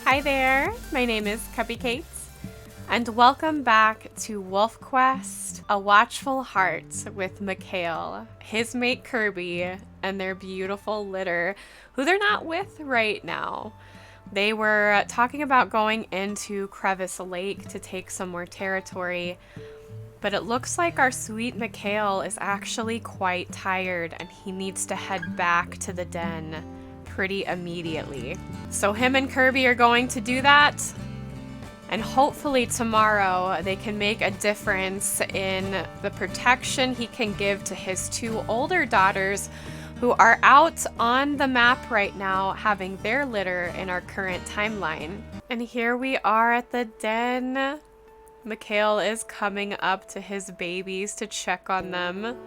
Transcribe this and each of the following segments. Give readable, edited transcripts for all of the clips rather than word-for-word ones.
Hi there, my name is Cupicate, and welcome back to WolfQuest, A Watchful Heart with Mikael, his mate Kirby, and their beautiful litter, who they're not with right now. They were talking about going into Crevice Lake to take some more territory, but it looks like our sweet Mikael is actually quite tired and he needs to head back to the den pretty immediately. So him and Kirby are going to do that, and hopefully tomorrow they can make a difference in the protection he can give to his two older daughters who are out on the map right now having their litter in our current timeline. And here we are at the den. Mikael is coming up to his babies to check on them.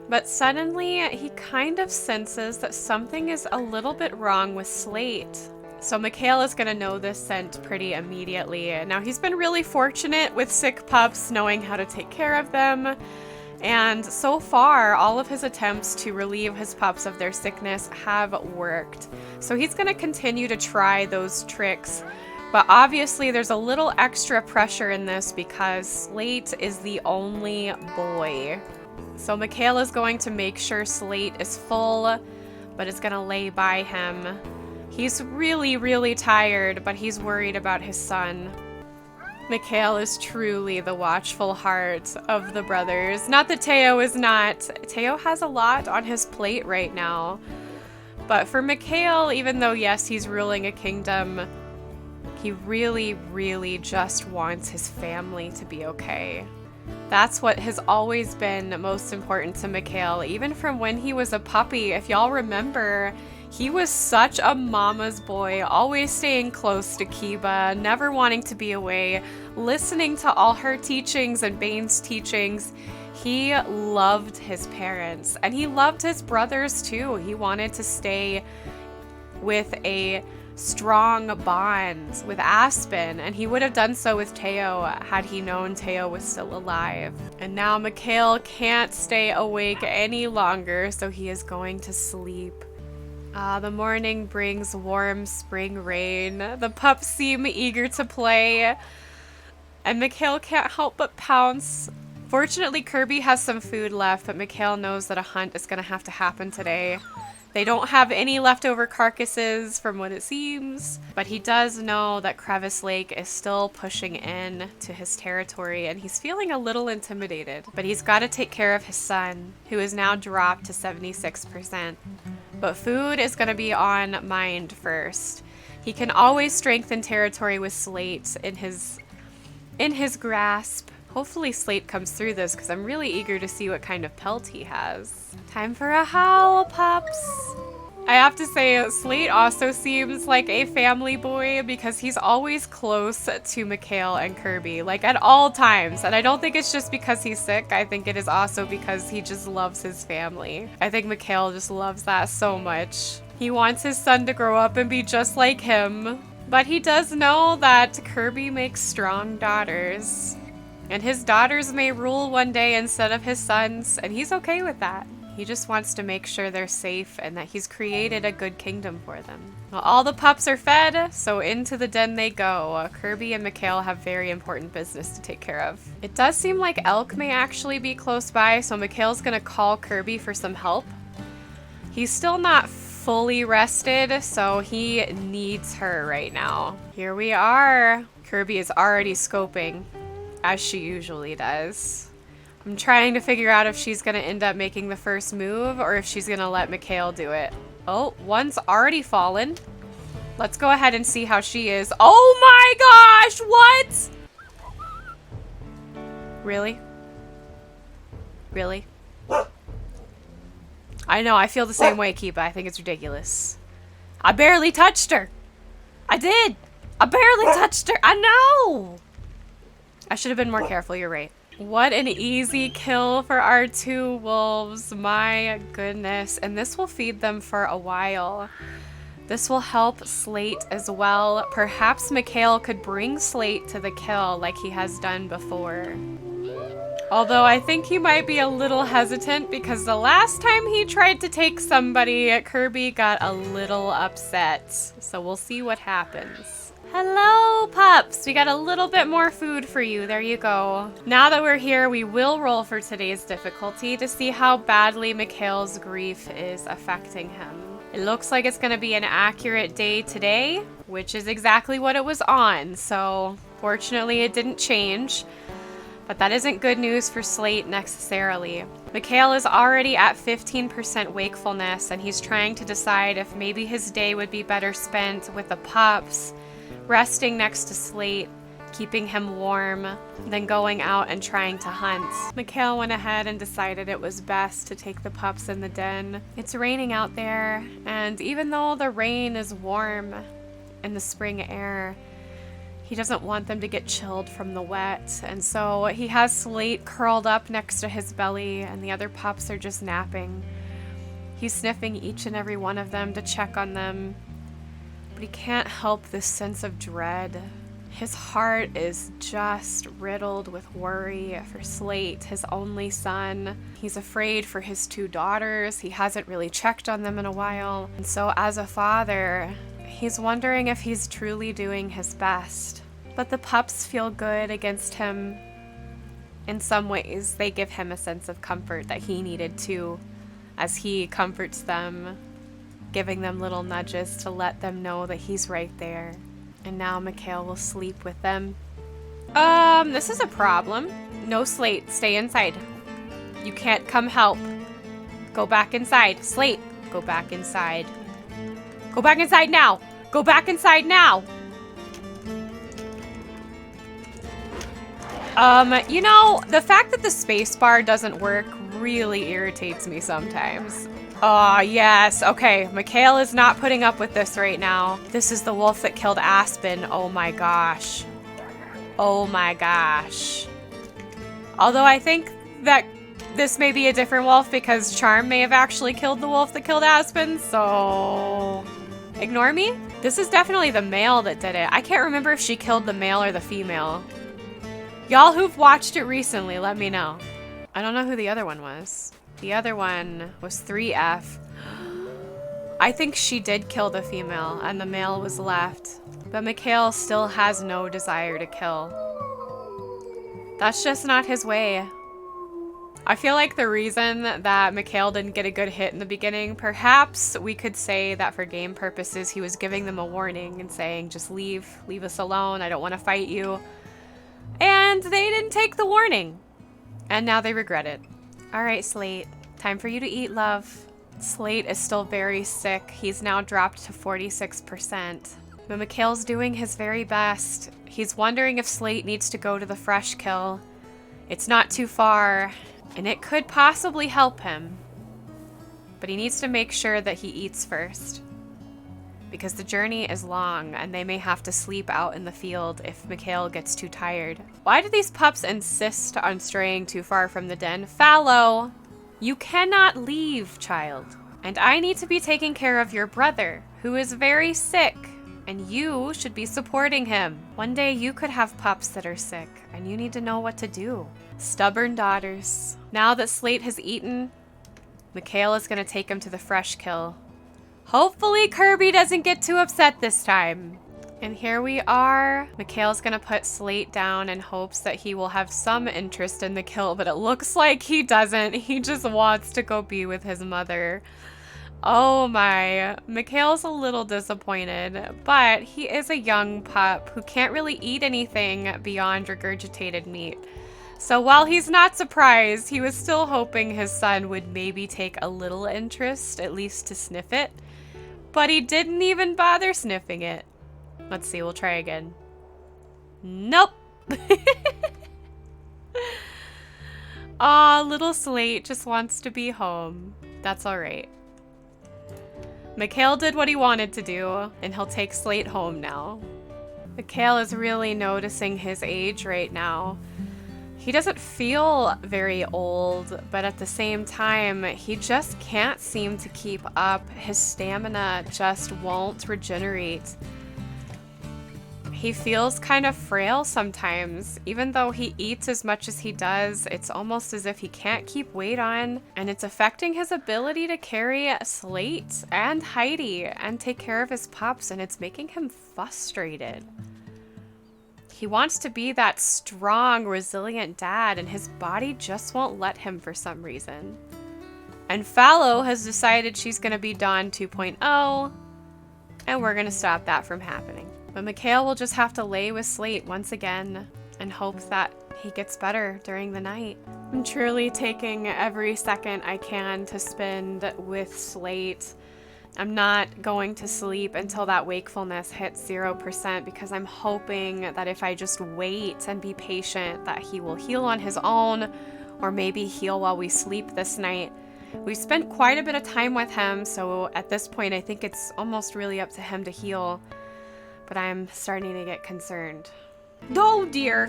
But suddenly, he kind of senses that something is a little bit wrong with Slate. So Mikael is going to know this scent pretty immediately. Now, he's been really fortunate with sick pups, knowing how to take care of them. And so far, all of his attempts to relieve his pups of their sickness have worked. So he's going to continue to try those tricks. But obviously, there's a little extra pressure in this because Slate is the only boy. So Mikael is going to make sure Slate is full, but is going to lay by him. He's really, really tired, but he's worried about his son. Mikael is truly the watchful heart of the brothers. Not that Teo is not. Teo has a lot on his plate right now. But for Mikael, even though, yes, he's ruling a kingdom, he really, really just wants his family to be okay. That's what has always been most important to Mikael, even from when he was a puppy. If y'all remember, he was such a mama's boy, always staying close to Kiba, never wanting to be away, listening to all her teachings and Bane's teachings. He loved his parents, and he loved his brothers too. He wanted to stay with a strong bond with Aspen, and he would have done so with Teo had he known Teo was still alive. And now Mikael can't stay awake any longer, so he is going to sleep. The morning brings warm spring rain. The pups seem eager to play, and Mikael can't help but pounce. Fortunately, Kirby has some food left, but Mikael knows that a hunt is going to have to happen today. They don't have any leftover carcasses from what it seems, but he does know that Crevice Lake is still pushing in to his territory, and he's feeling a little intimidated. But he's got to take care of his son, who is now dropped to 76%. But food is going to be on mind first. He can always strengthen territory with Slate in his grasp. Hopefully Slate comes through this, because I'm really eager to see what kind of pelt he has. Time for a howl, pups! I have to say, Slate also seems like a family boy because he's always close to Mikael and Kirby, like at all times. And I don't think it's just because he's sick. I think it is also because he just loves his family. I think Mikael just loves that so much. He wants his son to grow up and be just like him. But he does know that Kirby makes strong daughters. And his daughters may rule one day instead of his sons, and he's okay with that. He just wants to make sure they're safe and that he's created a good kingdom for them. Well, all the pups are fed, so into the den they go. Kirby and Mikael have very important business to take care of. It does seem like Elk may actually be close by, so Mikael's gonna call Kirby for some help. He's still not fully rested, so he needs her right now. Here we are. Kirby is already scoping, as she usually does. I'm trying to figure out if she's going to end up making the first move or if she's going to let Mikael do it. Oh, one's already fallen. Let's go ahead and see how she is. Oh my gosh, what? Really? Really? I know, I feel the same way, Kiba. I think it's ridiculous. I barely touched her. I did. I barely touched her. I know. I should have been more careful, you're right. What an easy kill for our two wolves, my goodness. And this will feed them for a while. This will help Slate as well. Perhaps Mikael could bring Slate to the kill like he has done before. Although I think he might be a little hesitant because the last time he tried to take somebody, Kirby got a little upset. So we'll see what happens. Hello, pups. We got a little bit more food for you. There you go. Now that we're here, we will roll for today's difficulty to see how badly Mikael's grief is affecting him. It looks like it's going to be an accurate day today, which is exactly what it was on. So fortunately, it didn't change. But that isn't good news for Slate necessarily. Mikael is already at 15% wakefulness, and he's trying to decide if maybe his day would be better spent with the pups, resting next to Slate, keeping him warm, than going out and trying to hunt. Mikael went ahead and decided it was best to take the pups in the den. It's raining out there, and even though the rain is warm in the spring air, he doesn't want them to get chilled from the wet, and so he has Slate curled up next to his belly, and the other pups are just napping. He's sniffing each and every one of them to check on them, but he can't help this sense of dread. His heart is just riddled with worry for Slate, his only son. He's afraid for his 2 daughters. He hasn't really checked on them in a while, and so as a father, he's wondering if he's truly doing his best. But the pups feel good against him. In some ways, they give him a sense of comfort that he needed too, as he comforts them, giving them little nudges to let them know that he's right there. And now Mikael will sleep with them. This is a problem. No, Slate, stay inside. You can't come help. Go back inside. Slate, go back inside. Go back inside now! Go back inside now! You know, the fact that the spacebar doesn't work really irritates me sometimes. Oh, yes. Okay, Mikael is not putting up with this right now. This is the wolf that killed Aspen. Oh my gosh. Oh my gosh. Although I think that this may be a different wolf because Charm may have actually killed the wolf that killed Aspen, so ignore me. This is definitely the male that did it. I can't remember if she killed the male or the female. Y'all who've watched it recently, let me know. I don't know who the other one was. The other one was 3F. I think she did kill the female and the male was left. But Mikael still has no desire to kill. That's just not his way. I feel like the reason that Mikael didn't get a good hit in the beginning, perhaps we could say that for game purposes, he was giving them a warning and saying, just leave us alone, I don't want to fight you. And they didn't take the warning. And now they regret it. All right, Slate, time for you to eat, love. Slate is still very sick. He's now dropped to 46%. But Mikael's doing his very best. He's wondering if Slate needs to go to the fresh kill. It's not too far, and it could possibly help him. But he needs to make sure that he eats first, because the journey is long and they may have to sleep out in the field if Mikael gets too tired. Why do these pups insist on straying too far from the den? Fallow, you cannot leave, child. And I need to be taking care of your brother, who is very sick, and you should be supporting him. One day you could have pups that are sick, and you need to know what to do. Stubborn daughters. Now that Slate has eaten, Mikael is going to take him to the fresh kill. Hopefully Kirby doesn't get too upset this time. And here we are. Mikael's gonna put Slate down in hopes that he will have some interest in the kill, but it looks like he doesn't. He just wants to go be with his mother. Oh my. Mikael's a little disappointed, but he is a young pup who can't really eat anything beyond regurgitated meat. So while he's not surprised, he was still hoping his son would maybe take a little interest, at least to sniff it. But he didn't even bother sniffing it. Let's see, we'll try again. Nope. Aw, little Slate just wants to be home. That's alright. Mikael did what he wanted to do, and he'll take Slate home now. Mikael is really noticing his age right now. He doesn't feel very old, but at the same time, he just can't seem to keep up. His stamina just won't regenerate. He feels kind of frail sometimes. Even though he eats as much as he does, it's almost as if he can't keep weight on, and it's affecting his ability to carry Slate and Heidi and take care of his pups, and it's making him frustrated. He wants to be that strong, resilient dad, and his body just won't let him for some reason. And Fallow has decided she's going to be Dawn 2.0, and we're going to stop that from happening. But Mikael will just have to lay with Slate once again and hope that he gets better during the night. I'm truly taking every second I can to spend with Slate. I'm not going to sleep until that wakefulness hits 0% because I'm hoping that if I just wait and be patient that he will heal on his own, or maybe heal while we sleep this night. We spent quite a bit of time with him, so at this point I think it's almost really up to him to heal. But I'm starting to get concerned. Oh dear!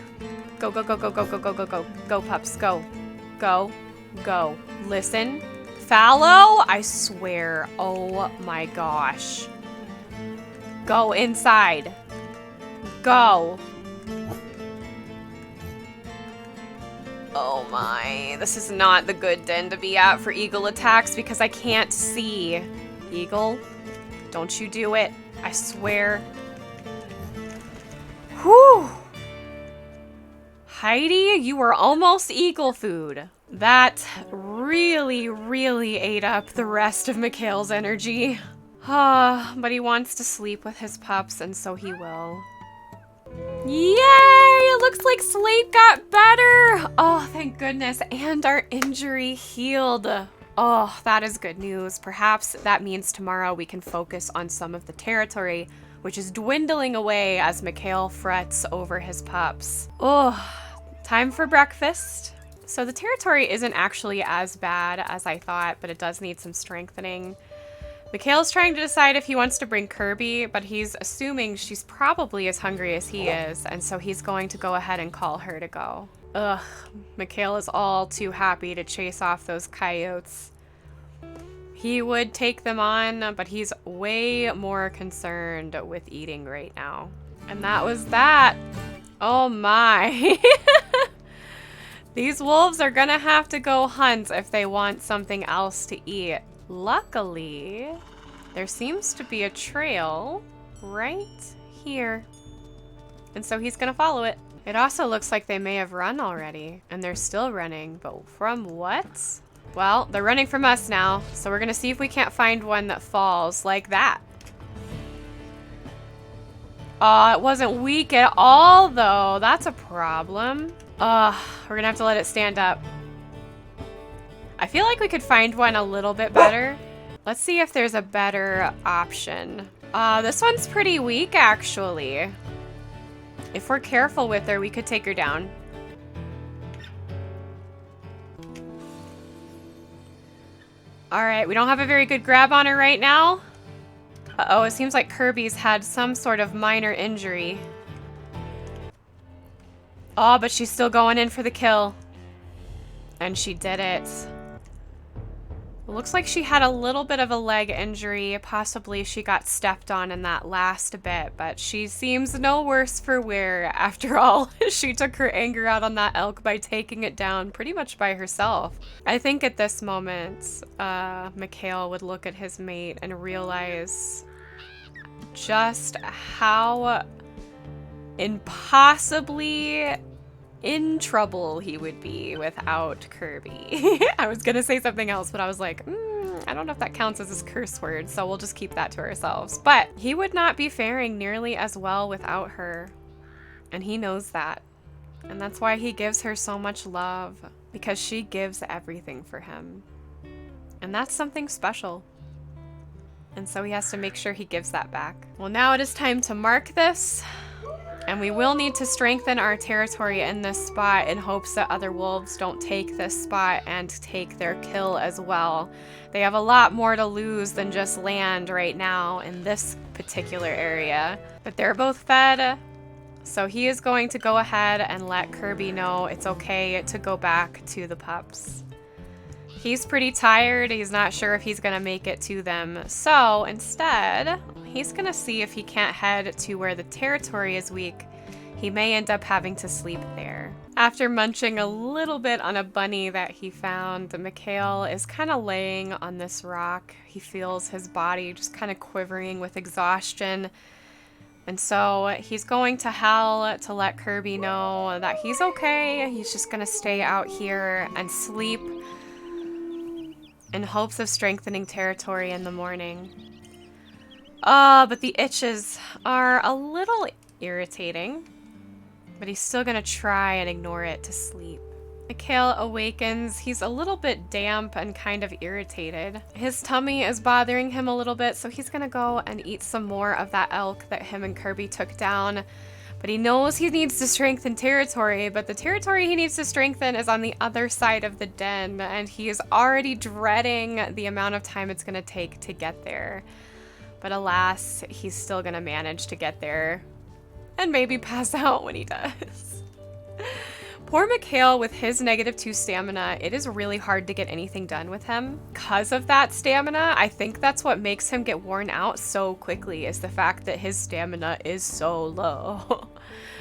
Go, go, go, go, go, go, go, go, go. Go, pups, go. Go. Go. Listen. Fallow? I swear. Oh my gosh. Go inside. Go. Oh my. This is not the good den to be at for eagle attacks because I can't see. Eagle, don't you do it. I swear. Whew. Heidi, you were almost eagle food. That really, really ate up the rest of Mikael's energy. But he wants to sleep with his pups, and so he will. Yay! It looks like Slate got better! Oh, thank goodness. And our injury healed. Oh, that is good news. Perhaps that means tomorrow we can focus on some of the territory, which is dwindling away as Mikael frets over his pups. Oh, time for breakfast. So the territory isn't actually as bad as I thought, but it does need some strengthening. Mikael's trying to decide if he wants to bring Kirby, but he's assuming she's probably as hungry as he is, and so he's going to go ahead and call her to go. Ugh, Mikael is all too happy to chase off those coyotes. He would take them on, but he's way more concerned with eating right now. And that was that. Oh my. These wolves are gonna have to go hunt if they want something else to eat. Luckily, there seems to be a trail right here. And so he's gonna follow it. It also looks like they may have run already, and they're still running, but from what? Well, they're running from us now, so we're gonna see if we can't find one that falls like that. It wasn't weak at all, though. That's a problem. We're gonna have to let it stand up. I feel like we could find one a little bit better. Let's see if there's a better option. This one's pretty weak, actually. If we're careful with her, we could take her down. All right, we don't have a very good grab on her right now. Uh-oh, it seems like Kirby's had some sort of minor injury. Oh, but she's still going in for the kill. And she did it. It looks like she had a little bit of a leg injury. Possibly she got stepped on in that last bit, but she seems no worse for wear. After all, she took her anger out on that elk by taking it down pretty much by herself. I think at this moment, Mikael would look at his mate and realize just how impossibly in trouble he would be without Kirby. I was gonna say something else, but I was like, I don't know if that counts as his curse word, so we'll just keep that to ourselves. But he would not be faring nearly as well without her, and he knows that. And that's why he gives her so much love, because she gives everything for him. And that's something special. And so he has to make sure he gives that back. Well, now it is time to mark this. And we will need to strengthen our territory in this spot in hopes that other wolves don't take this spot and take their kill as well. They have a lot more to lose than just land right now in this particular area. But they're both fed, so he is going to go ahead and let Kirby know it's okay to go back to the pups. He's pretty tired. He's not sure if he's gonna make it to them. So instead, he's gonna see if he can't head to where the territory is weak. He may end up having to sleep there. After munching a little bit on a bunny that he found, Mikael is kind of laying on this rock. He feels his body just kind of quivering with exhaustion. And so he's going to howl to let Kirby know that he's okay. He's just going to stay out here and sleep in hopes of strengthening territory in the morning. But the itches are a little irritating. But he's still gonna try and ignore it to sleep. Mikael awakens. He's a little bit damp and kind of irritated. His tummy is bothering him a little bit, so he's gonna go and eat some more of that elk that him and Kirby took down. But he knows he needs to strengthen territory, but the territory he needs to strengthen is on the other side of the den, and he is already dreading the amount of time it's gonna take to get there. But alas, he's still gonna manage to get there. And maybe pass out when he does. Poor Mikael with his -2 stamina, it is really hard to get anything done with him. Because of that stamina, I think that's what makes him get worn out so quickly, is the fact that his stamina is so low.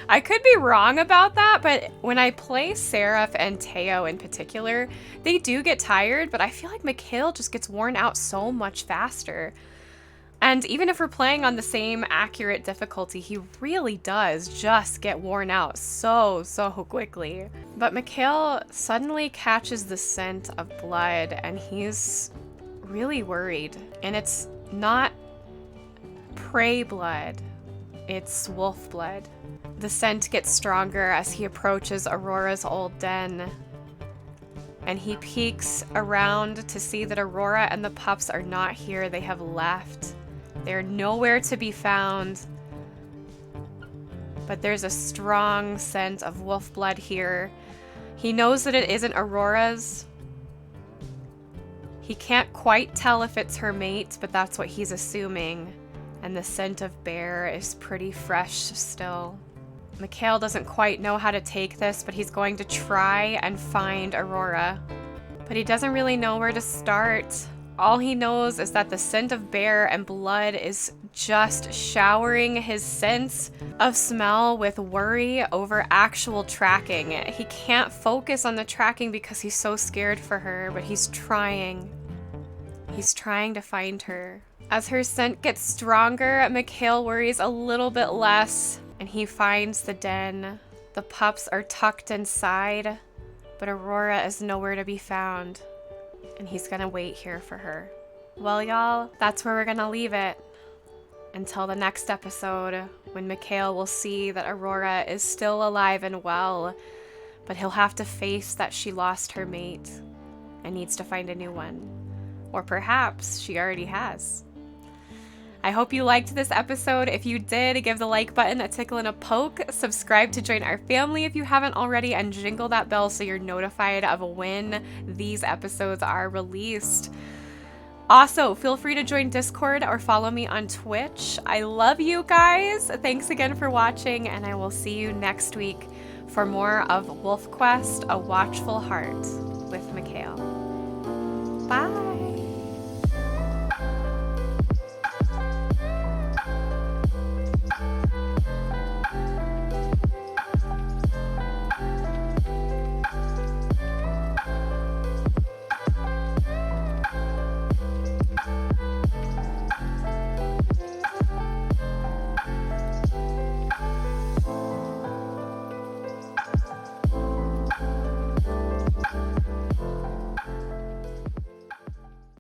I could be wrong about that, but when I play Seraph and Teo in particular, they do get tired, but I feel like Mikael just gets worn out so much faster. And even if we're playing on the same accurate difficulty, he really does just get worn out so quickly. But Mikael suddenly catches the scent of blood, and he's really worried. And it's not prey blood, it's wolf blood. The scent gets stronger as he approaches Aurora's old den. And he peeks around to see that Aurora and the pups are not here. They have left. They're nowhere to be found. But there's a strong scent of wolf blood here. He knows that it isn't Aurora's. He can't quite tell if it's her mate, but that's what he's assuming. And the scent of bear is pretty fresh still. Mikael doesn't quite know how to take this, but he's going to try and find Aurora. But he doesn't really know where to start. All he knows is that the scent of bear and blood is just showering his sense of smell with worry over actual tracking. He can't focus on the tracking because he's so scared for her, but he's trying. He's trying to find her. As her scent gets stronger, Mikael worries a little bit less, and he finds the den. The pups are tucked inside, but Aurora is nowhere to be found. And he's gonna wait here for her. Well, y'all, that's where we're gonna leave it. Until the next episode, when Mikael will see that Aurora is still alive and well, but he'll have to face that she lost her mate and needs to find a new one. Or perhaps she already has. I hope you liked this episode. If you did, give the like button a tickle and a poke. Subscribe to join our family if you haven't already, and jingle that bell so you're notified of when these episodes are released. Also, feel free to join Discord or follow me on Twitch. I love you guys. Thanks again for watching, and I will see you next week for more of WolfQuest, A Watchful Heart with Mikael. Bye.